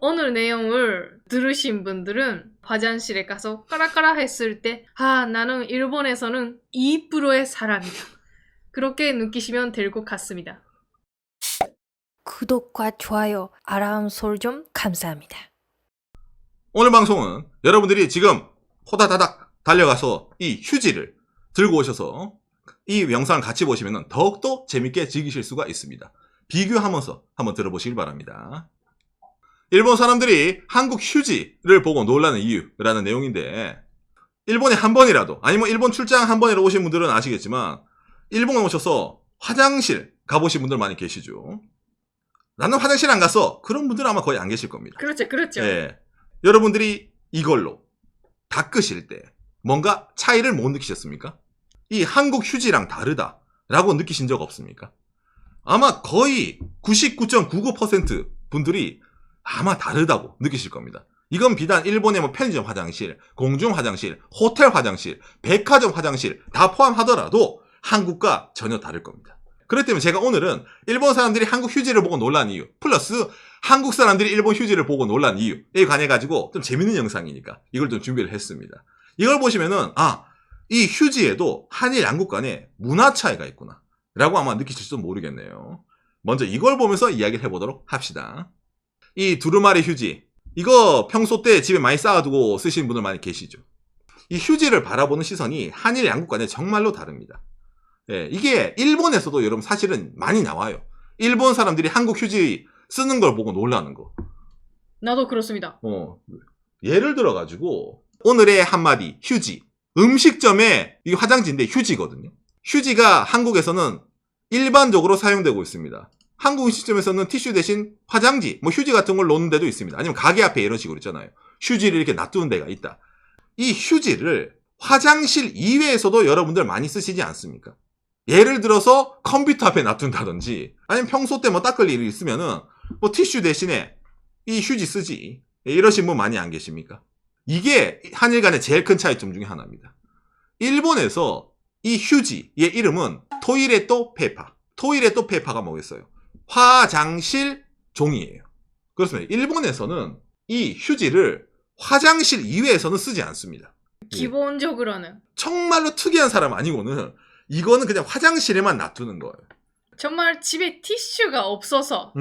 오늘 내용을 들으신 분들은 화장실에 가서 까라까라 했을 때 나는 일본에서는 2%의 사람이다. 그렇게 느끼시면 될 것 같습니다. 구독과 좋아요, 알람 설정 감사합니다. 오늘 방송은 여러분들이 지금 호다다닥 달려가서 이 휴지를 들고 오셔서 이 영상을 같이 보시면 더욱더 재밌게 즐기실 수가 있습니다. 비교하면서 한번 들어보시길 바랍니다. 일본 사람들이 한국 휴지를 보고 놀라는 이유라는 내용인데, 일본에 한 번이라도 아니면 일본 출장 한 번이라도 오신 분들은 아시겠지만 일본에 오셔서 화장실 가보신 분들 많이 계시죠. 나는 화장실 안 갔어. 그런 분들은 아마 거의 안 계실 겁니다. 그렇죠. 예. 여러분들이 이걸로 닦으실 때 뭔가 차이를 못 느끼셨습니까? 이 한국 휴지랑 다르다라고 느끼신 적 없습니까? 아마 거의 99.99% 분들이 아마 다르다고 느끼실 겁니다. 이건 비단 일본의 뭐 편의점 화장실, 공중 화장실, 호텔 화장실, 백화점 화장실 다 포함하더라도 한국과 전혀 다를 겁니다. 그렇기 때문에 제가 오늘은 일본 사람들이 한국 휴지를 보고 놀란 이유 플러스 한국 사람들이 일본 휴지를 보고 놀란 이유에 관해가지고 좀 재밌는 영상이니까 이걸 좀 준비를 했습니다. 이걸 보시면은 이 휴지에도 한일 양국 간에 문화 차이가 있구나 라고 아마 느끼실지도 모르겠네요. 먼저 이걸 보면서 이야기를 해보도록 합시다. 이 두루마리 휴지, 이거 평소 때 집에 많이 쌓아두고 쓰시는 분들 많이 계시죠. 이 휴지를 바라보는 시선이 한일 양국 간에 정말로 다릅니다. 예, 이게 일본에서도 여러분 사실은 많이 나와요. 일본 사람들이 한국 휴지 쓰는 걸 보고 놀라는 거. 나도 그렇습니다. 예를 들어가지고 오늘의 한마디 휴지. 음식점에 이 화장지인데 휴지거든요. 휴지가 한국에서는 일반적으로 사용되고 있습니다. 한국 음식점에서는 티슈 대신 화장지, 뭐 휴지 같은 걸 놓는 데도 있습니다. 아니면 가게 앞에 이런 식으로 있잖아요. 휴지를 이렇게 놔두는 데가 있다. 이 휴지를 화장실 이외에서도 여러분들 많이 쓰시지 않습니까? 예를 들어서 컴퓨터 앞에 놔둔다든지 아니면 평소 때 뭐 닦을 일이 있으면은 뭐 티슈 대신에 이 휴지 쓰지. 이러신 분 많이 안 계십니까? 이게 한일 간의 제일 큰 차이점 중에 하나입니다. 일본에서 이 휴지의 이름은 토이레토 페이파. 토이레토 페이파가 뭐겠어요? 화장실 종이에요. 그렇습니다. 일본에서는 이 휴지를 화장실 이외에서는 쓰지 않습니다. 기본적으로는. 정말로 특이한 사람 아니고는 이거는 그냥 화장실에만 놔두는 거예요. 정말 집에 티슈가 없어서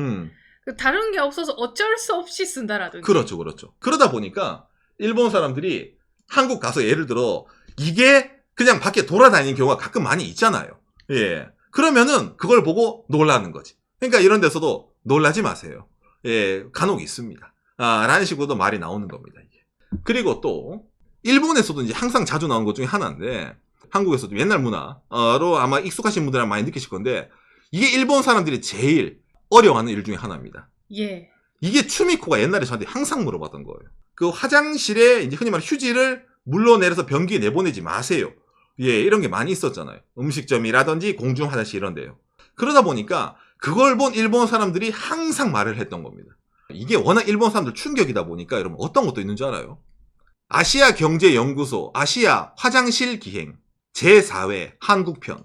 다른 게 없어서 어쩔 수 없이 쓴다라든지. 그렇죠. 그러다 보니까 일본 사람들이 한국 가서 예를 들어 이게 그냥 밖에 돌아다니는 경우가 가끔 많이 있잖아요. 예. 그러면은 그걸 보고 놀라는 거지. 그러니까 이런 데서도 놀라지 마세요. 예, 간혹 있습니다. 라는 식으로도 말이 나오는 겁니다, 이게. 그리고 또 일본에서도 이제 항상 자주 나오는 것 중에 하나인데 한국에서도 옛날 문화로 아마 익숙하신 분들은 많이 느끼실 건데 이게 일본 사람들이 제일 어려워하는 일 중에 하나입니다. 예. 이게 추미코가 옛날에 저한테 항상 물어봤던 거예요. 그 화장실에 이제 흔히 말하는 휴지를 물러내려서 변기에 내보내지 마세요. 예, 이런 게 많이 있었잖아요. 음식점이라든지 공중 화장실 이런 데요. 그러다 보니까 그걸 본 일본 사람들이 항상 말을 했던 겁니다. 이게 워낙 일본 사람들 충격이다 보니까 여러분 어떤 것도 있는 줄 알아요? 아시아 경제연구소 아시아 화장실 기행 제4회 한국편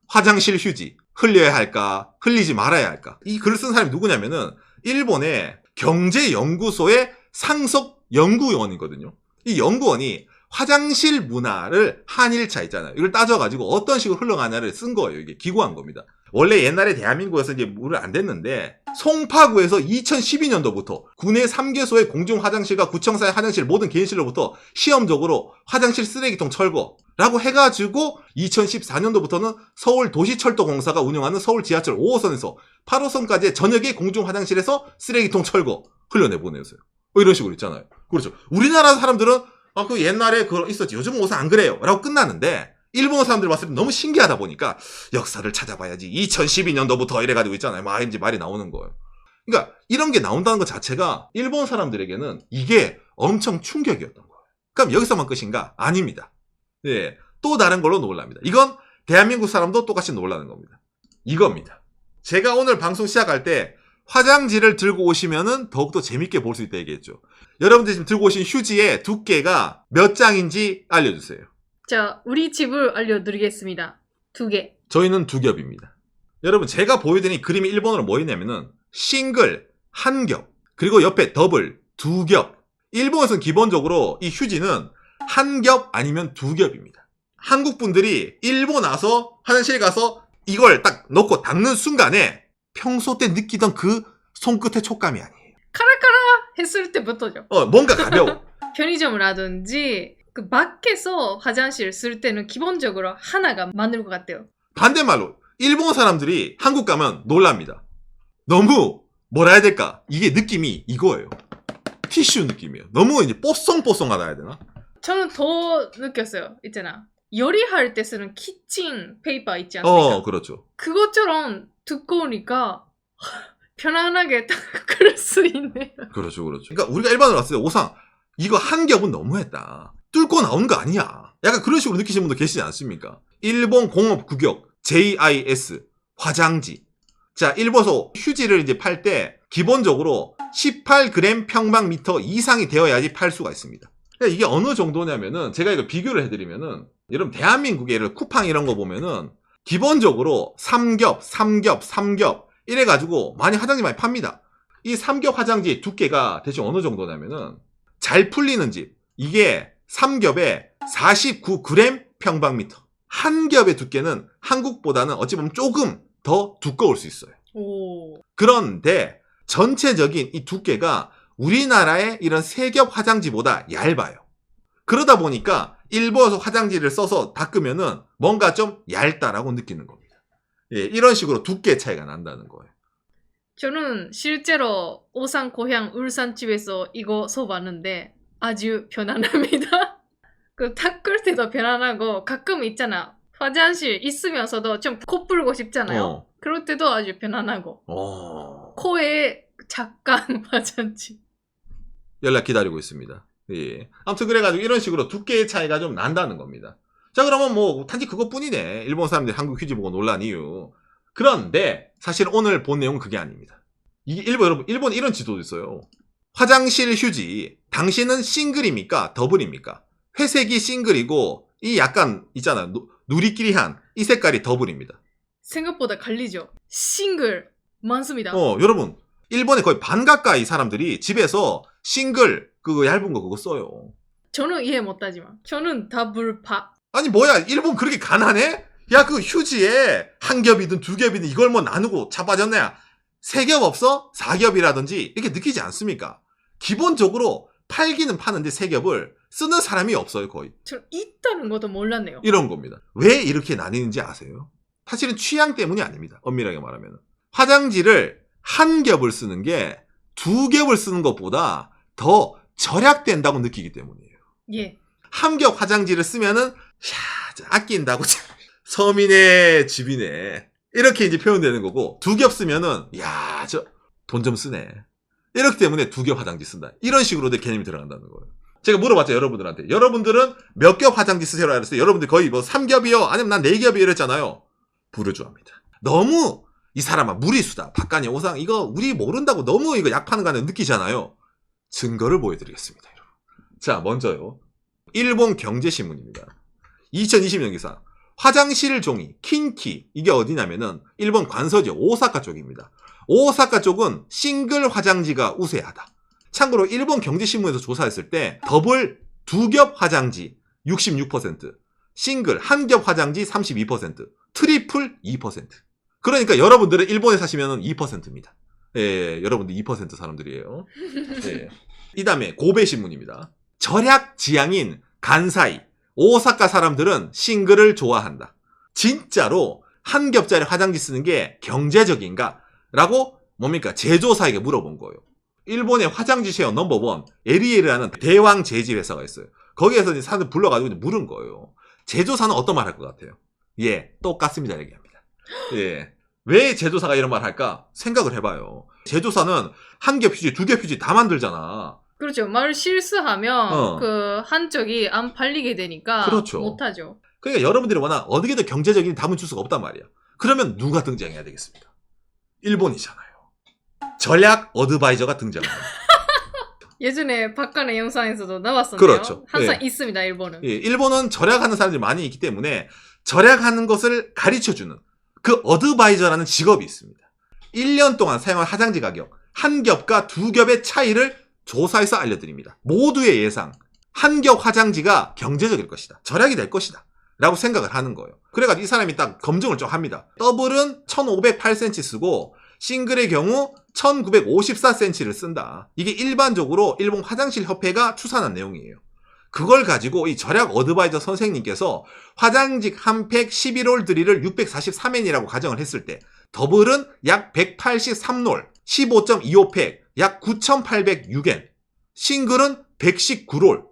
화장실 휴지 흘려야 할까 흘리지 말아야 할까 이 글을 쓴 사람이 누구냐면은 일본의 경제연구소의 상속 연구원이거든요. 이 연구원이 화장실 문화를 한일차 있잖아요. 이걸 따져가지고 어떤 식으로 흘러가냐를 쓴 거예요. 이게 기고한 겁니다. 원래 옛날에 대한민국에서 이제 물을 안 댔는데 송파구에서 2012년도부터 구내 3개소의 공중 화장실과 구청사의 화장실 모든 개인실로부터 시험적으로 화장실 쓰레기통 철거라고 해가지고 2014년도부터는 서울 도시철도공사가 운영하는 서울 지하철 5호선에서 8호선까지의 전역의 공중 화장실에서 쓰레기통 철거 흘려내보내세요. 이런 식으로 있잖아요. 그렇죠. 우리나라 사람들은 그 옛날에 그거 있었지. 요즘은 옷은 안 그래요. 라고 끝나는데 일본 사람들 봤을 때 너무 신기하다 보니까 역사를 찾아봐야지. 2012년도부터 이래가지고 있잖아요. 막 이제 말이 나오는 거예요. 그러니까 이런 게 나온다는 것 자체가 일본 사람들에게는 이게 엄청 충격이었던 거예요. 그럼 여기서만 끝인가? 아닙니다. 예, 또 다른 걸로 놀랍니다. 이건 대한민국 사람도 똑같이 놀라는 겁니다. 이겁니다. 제가 오늘 방송 시작할 때 화장지를 들고 오시면은 더욱더 재밌게 볼 수 있다 얘기했죠. 여러분들 지금 들고 오신 휴지의 두께가 몇 장인지 알려주세요. 자, 우리 집을 알려드리겠습니다. 2개. 저희는 2겹입니다. 여러분 제가 보여드린 그림이 일본어로 뭐였냐면은 싱글, 한 겹, 그리고 옆에 더블, 2겹. 일본에서는 기본적으로 이 휴지는 1겹 아니면 2겹입니다. 한국 분들이 일본 와서 화장실 가서 이걸 딱 넣고 닦는 순간에 평소 때 느끼던 그 손끝의 촉감이 아니에요. 카라카라 했을 때부터죠. 뭔가 가벼워. 편의점이라든지 그 밖에서 화장실 쓸 때는 기본적으로 하나가 많을 것 같아요. 반대말로 일본 사람들이 한국 가면 놀랍니다. 너무 뭐라 해야 될까? 이게 느낌이 이거예요. 티슈 느낌이에요. 너무 이제 뽀송뽀송하다 해야 되나? 저는 더 느꼈어요. 있잖아. 요리할 때 쓰는 키친 페이퍼 있지 않습니까? 그렇죠. 그것처럼 두꺼우니까 편안하게 닦을 수 있네요. 그렇죠. 그러니까 우리가 일반으로 왔을 때 오상 이거 1겹은 너무했다. 뚫고 나오는 거 아니야. 약간 그런 식으로 느끼시는 분도 계시지 않습니까? 일본 공업 규격 JIS 화장지. 자, 일본에서 휴지를 이제 팔 때 기본적으로 18g 평방미터 이상이 되어야지 팔 수가 있습니다. 그러니까 이게 어느 정도냐면은 제가 이거 비교를 해드리면은 여러분 대한민국의 예를 쿠팡 이런 거 보면은 기본적으로 3겹 이래가지고 많이 화장지 많이 팝니다. 이 3겹 화장지의 두께가 대충 어느 정도냐면은 잘 풀리는 집 이게 3겹에 49g 평방미터. 한 겹의 두께는 한국보다는 어찌 보면 조금 더 두꺼울 수 있어요. 오. 그런데 전체적인 이 두께가 우리나라의 이런 3겹 화장지보다 얇아요. 그러다 보니까 일본에서 화장지를 써서 닦으면은 뭔가 좀 얇다라고 느끼는 겁니다. 예, 이런 식으로 두께 차이가 난다는 거예요. 저는 실제로 오산 고향 울산집에서 이거 써봤는데 아주 편안합니다. 그 닦을 때도 편안하고 가끔 있잖아. 화장실 있으면서도 좀 코 풀고 싶잖아요. 그럴 때도 아주 편안하고 코에 잠깐 화장지. 연락 기다리고 있습니다. 예. 아무튼 그래가지고 이런 식으로 두께의 차이가 좀 난다는 겁니다. 자, 그러면 뭐 단지 그것뿐이네. 일본 사람들이 한국 휴지 보고 놀란 이유. 그런데 사실 오늘 본 내용은 그게 아닙니다. 이게 여러분 일본 이런 지도도 있어요. 화장실 휴지 당신은 싱글입니까? 더블입니까? 회색이 싱글이고 이 약간 있잖아 누리끼리한 이 색깔이 더블입니다. 생각보다 갈리죠. 싱글 많습니다. 여러분 일본의 거의 반 가까이 사람들이 집에서 싱글 그거 얇은 거 그거 써요. 저는 이해 못하지만 저는 더블파. 아니 뭐야 일본 그렇게 가난해? 야 그 휴지에 1겹이든 2겹이든 이걸 뭐 나누고 자빠졌네. 3겹 없어? 4겹이라든지 이렇게 느끼지 않습니까? 기본적으로 팔기는 파는데 3겹을 쓰는 사람이 없어요 거의. 저 있다는 것도 몰랐네요. 이런 겁니다. 왜 이렇게 나뉘는지 아세요? 사실은 취향 때문이 아닙니다. 엄밀하게 말하면. 화장지를 1겹을 쓰는 게 2겹을 쓰는 것보다 더 절약된다고 느끼기 때문이에요. 예. 1겹 화장지를 쓰면은 아낀다고 서민의 집이네. 이렇게 이제 표현되는 거고 2겹 쓰면은 저 돈 좀 쓰네. 이렇기 때문에 2겹 화장지 쓴다. 이런 식으로도 개념이 들어간다는 거예요. 제가 물어봤죠 여러분들한테. 여러분들은 몇 겹 화장지 쓰세요? 그랬어요. 여러분들 거의 뭐 3겹이요? 아니면 난 4겹이요? 이랬잖아요. 부르주아입니다. 너무 이 사람아 무리수다. 박간이 오상 이거 우리 모른다고 너무 이거 약 파는 거 아니야 느끼잖아요. 증거를 보여드리겠습니다. 여러분. 자 먼저요. 일본 경제신문입니다. 2020년 기사. 화장실 종이 킨키 이게 어디냐면은 일본 관서지 오사카 쪽입니다. 오사카 쪽은 싱글 화장지가 우세하다. 참고로 일본 경제신문에서 조사했을 때 더블 2겹 화장지 66%, 싱글 1겹 화장지 32%, 트리플 2%. 그러니까 여러분들은 일본에 사시면 2%입니다. 예, 여러분들 2% 사람들이에요. 예. 이 다음에 고베신문입니다. 절약 지향인 간사이 오사카 사람들은 싱글을 좋아한다. 진짜로 1겹짜리 화장지 쓰는 게 경제적인가? 라고 뭡니까? 제조사에게 물어본 거예요. 일본의 화장지 쉐어 넘버원 에리에르라는 대왕 제지 회사가 있어요. 거기에서 이제 사람들 불러가지고 물은 거예요. 제조사는 어떤 말 할 것 같아요? 예, 똑같습니다. 얘기합니다. 예. 왜 제조사가 이런 말 할까? 생각을 해봐요. 제조사는 1겹 휴지, 2겹 휴지 다 만들잖아. 그렇죠. 말 실수하면 그 한쪽이 안 팔리게 되니까 그렇죠. 못하죠. 그러니까 여러분들이 워낙 어디게든 경제적인 답은 줄 수가 없단 말이야. 그러면 누가 등장해야 되겠습니까? 일본이잖아요. 전략 어드바이저가 등장합니다. 예전에 박간의 영상에서도 나왔었네요. 그렇죠. 항상 예. 있습니다. 일본은. 예, 일본은 절약하는 사람들이 많이 있기 때문에 절약하는 것을 가르쳐주는 그 어드바이저라는 직업이 있습니다. 1년 동안 사용한 화장지 가격 한 겹과 두 겹의 차이를 조사해서 알려드립니다. 모두의 예상, 한 겹 화장지가 경제적일 것이다. 절약이 될 것이다. 라고 생각을 하는 거예요. 그래가지고 이 사람이 딱 검증을 좀 합니다. 더블은 1508cm 쓰고 싱글의 경우 1954cm를 쓴다. 이게 일반적으로 일본 화장실 협회가 추산한 내용이에요. 그걸 가지고 이 절약 어드바이저 선생님께서 화장직 한 팩 11홀 드릴을 643엔이라고 가정을 했을 때 더블은 약 183롤 15.25팩 약 9,806엔, 싱글은 119롤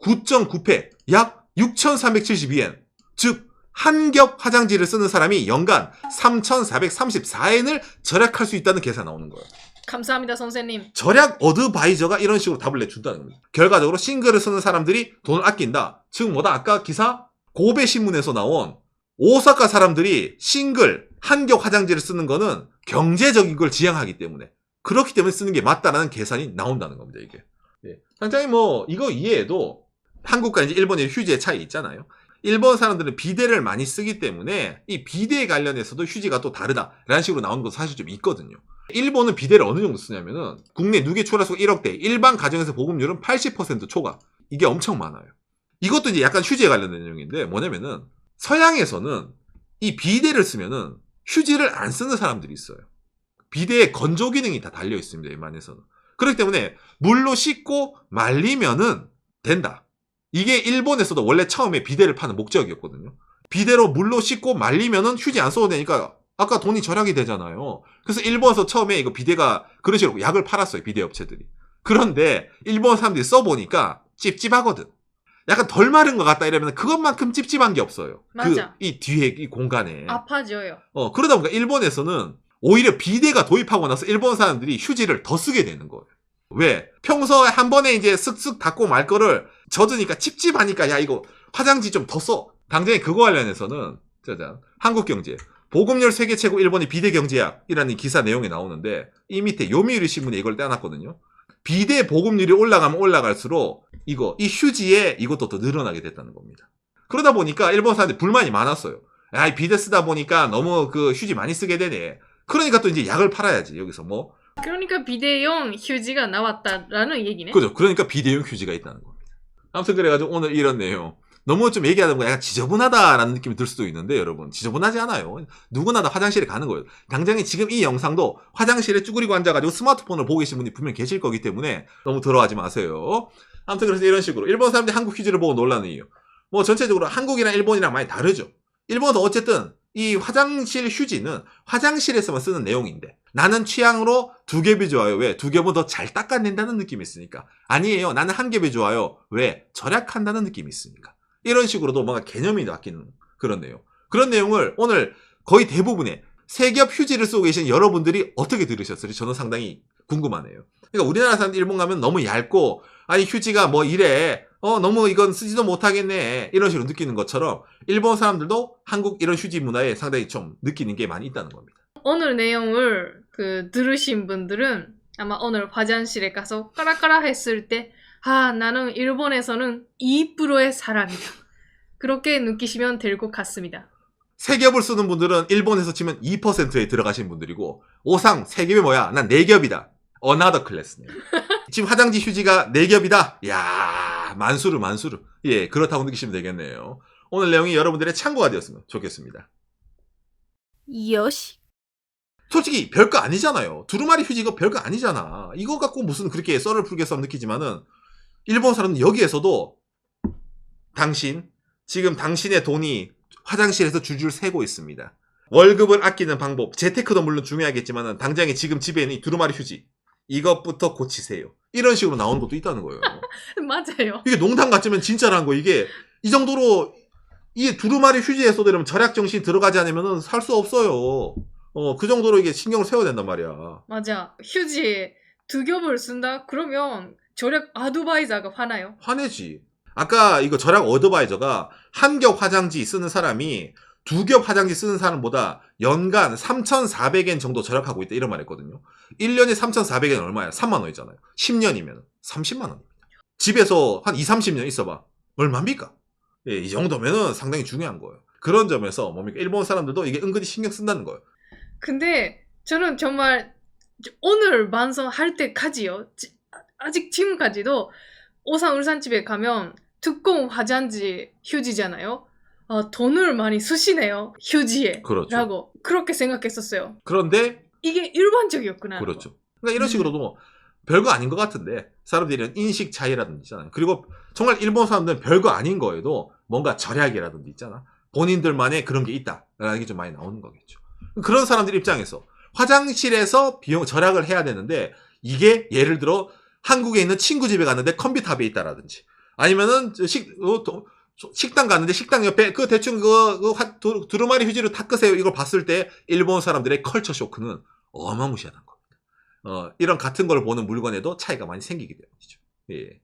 9.9팩 약 6,372엔, 즉 한 겹 화장지를 쓰는 사람이 연간 3,434엔을 절약할 수 있다는 계산 나오는 거예요. 감사합니다, 선생님. 절약 어드바이저가 이런 식으로 답을 내준다는 겁니다. 결과적으로 싱글을 쓰는 사람들이 돈을 아낀다. 즉 뭐다? 아까 기사 고베 신문에서 나온 오사카 사람들이 싱글 한 겹 화장지를 쓰는 거는 경제적인 걸 지향하기 때문에 그렇기 때문에 쓰는 게 맞다라는 계산이 나온다는 겁니다. 이게 당장에 뭐 이거 이해해도 한국과 이제 일본의 휴지의 차이 있잖아요. 일본 사람들은 비데를 많이 쓰기 때문에 이 비데에 관련해서도 휴지가 또 다르다라는 식으로 나오는 것도 사실 좀 있거든요. 일본은 비데를 어느 정도 쓰냐면은 국내 누계 초과수가 1억대, 일반 가정에서 보급률은 80% 초과. 이게 엄청 많아요. 이것도 이제 약간 휴지에 관련된 내용인데 뭐냐면은 서양에서는 이 비데를 쓰면은 휴지를 안 쓰는 사람들이 있어요. 비데에 건조 기능이 다 달려 있습니다. 웬만해서는. 그렇기 때문에 물로 씻고 말리면은 된다. 이게 일본에서도 원래 처음에 비데를 파는 목적이었거든요. 비데로 물로 씻고 말리면은 휴지 안 써도 되니까 아까 돈이 절약이 되잖아요. 그래서 일본에서 처음에 이거 비데가 그런 식으로 약을 팔았어요. 비데 업체들이. 그런데 일본 사람들이 써보니까 찝찝하거든. 약간 덜 마른 것 같다 이러면 그것만큼 찝찝한 게 없어요. 맞아. 이 뒤에 이 공간에. 아파져요. 그러다 보니까 일본에서는 오히려 비데가 도입하고 나서 일본 사람들이 휴지를 더 쓰게 되는 거예요. 왜? 평소에 한 번에 이제 쓱쓱 닦고 말 거를 젖으니까 찝찝하니까 야 이거 화장지 좀 더 써. 당장에 그거 관련해서는 짜잔 한국경제 보급률 세계 최고 일본의 비데 경제학이라는 기사 내용이 나오는데 이 밑에 요미우리 신문에 이걸 떼어놨거든요. 비데 보급률이 올라가면 올라갈수록 이 휴지에 이것도 더 늘어나게 됐다는 겁니다. 그러다 보니까 일본 사람들이 불만이 많았어요. 야, 비데 쓰다 보니까 너무 그 휴지 많이 쓰게 되네. 그러니까 또 이제 약을 팔아야지 여기서 뭐. 그러니까 비데용 휴지가 나왔다라는 얘기네. 그죠. 그러니까 비데용 휴지가 있다는 겁니다. 아무튼 그래가지고 오늘 이런 내용. 너무 좀 얘기하다 보면 약간 지저분하다라는 느낌이 들 수도 있는데 여러분 지저분하지 않아요. 누구나 다 화장실에 가는 거예요. 당장에 지금 이 영상도 화장실에 쭈그리고 앉아가지고 스마트폰을 보고 계신 분이 분명 계실 거기 때문에 너무 들어가지 마세요. 아무튼 그래서 이런 식으로 일본 사람들이 한국 휴지를 보고 놀라는 이유. 뭐 전체적으로 한국이랑 일본이랑 많이 다르죠. 일본도 어쨌든 이 화장실 휴지는 화장실에서만 쓰는 내용인데 나는 취향으로 두 겹이 좋아요. 왜? 두 겹은 더 잘 닦아낸다는 느낌이 있으니까. 아니에요. 나는 한 겹이 좋아요. 왜? 절약한다는 느낌이 있으니까. 이런 식으로도 뭔가 개념이 바뀌는 그런 내용. 그런 내용을 오늘 거의 대부분의 세 겹 휴지를 쓰고 계신 여러분들이 어떻게 들으셨을지 저는 상당히 궁금하네요. 그러니까 우리나라 사람들 일본 가면 너무 얇고 아니 휴지가 뭐 이래 너무 이건 쓰지도 못하겠네 이런 식으로 느끼는 것처럼 일본 사람들도 한국 이런 휴지 문화에 상당히 좀 느끼는 게 많이 있다는 겁니다. 오늘 내용을 들으신 분들은 아마 오늘 화장실에 가서 까라까라 했을 때 나는 일본에서는 2%의 사람이다. 그렇게 느끼시면 될 것 같습니다. 세 겹을 쓰는 분들은 일본에서 치면 2%에 들어가신 분들이고 오상 세 겹이 뭐야? 난 네 겹이다. Another class네요. 지금 화장지 휴지가 네 겹이다. 야 만수르. 예, 그렇다고 느끼시면 되겠네요. 오늘 내용이 여러분들의 참고가 되었으면 좋겠습니다. 요시. 솔직히 별거 아니잖아요. 두루마리 휴지 이거 별거 아니잖아. 이거 갖고 무슨 그렇게 썰을 풀겠어 느끼지만은 일본 사람은 여기에서도 지금 당신의 돈이 화장실에서 줄줄 새고 있습니다. 월급을 아끼는 방법, 재테크도 물론 중요하겠지만 당장에 지금 집에 있는 이 두루마리 휴지 이것부터 고치세요. 이런 식으로 나오는 것도 있다는 거예요. 맞아요. 이게 농담 같지만 진짜라는 거. 이게 이 정도로 이 두루마리 휴지에 쏟으려면 절약 정신이 들어가지 않으면 살 수 없어요. 그 정도로 이게 신경을 세워야 된단 말이야. 맞아. 휴지에 두 겹을 쓴다? 그러면 절약 어드바이저가 화나요? 화내지. 아까 이거 절약 어드바이저가 한 겹 화장지 쓰는 사람이 두 겹 화장지 쓰는 사람보다 연간 3,400엔 정도 절약하고 있다 이런 말 했거든요. 1년에 3,400엔 얼마야? 3만 원이잖아요. 10년이면 30만 원입니다. 집에서 한 2, 30년 있어봐. 얼마입니까? 예, 이 정도면은 상당히 중요한 거예요. 그런 점에서 뭡니까? 일본 사람들도 이게 은근히 신경 쓴다는 거예요. 근데 저는 정말 오늘 방송할 때까지요. 아직 지금까지도 오산 울산집에 가면 두꺼운 화장지 휴지잖아요. 아, 돈을 많이 쓰시네요. 휴지에. 그렇죠. 라고 그렇게 생각했었어요. 그런데 이게 일반적이었구나. 그렇죠. 그러니까 이런 식으로도 별거 아닌 것 같은데 사람들이 인식 차이라든지 있잖아요. 그리고 정말 일본 사람들은 별거 아닌 거에도 뭔가 절약이라든지 있잖아. 본인들만의 그런 게 있다라는 게 좀 많이 나오는 거겠죠. 그런 사람들 입장에서 화장실에서 비용 절약을 해야 되는데 이게 예를 들어 한국에 있는 친구 집에 갔는데 컴퓨터 탑에 있다라든지 아니면은 식당 갔는데 식당 옆에 그 대충 두루마리 휴지로 닦으세요 이걸 봤을 때 일본 사람들의 컬처 쇼크는 어마무시하다는 겁니다. 이런 같은 걸 보는 물건에도 차이가 많이 생기게 되는 거죠. 예.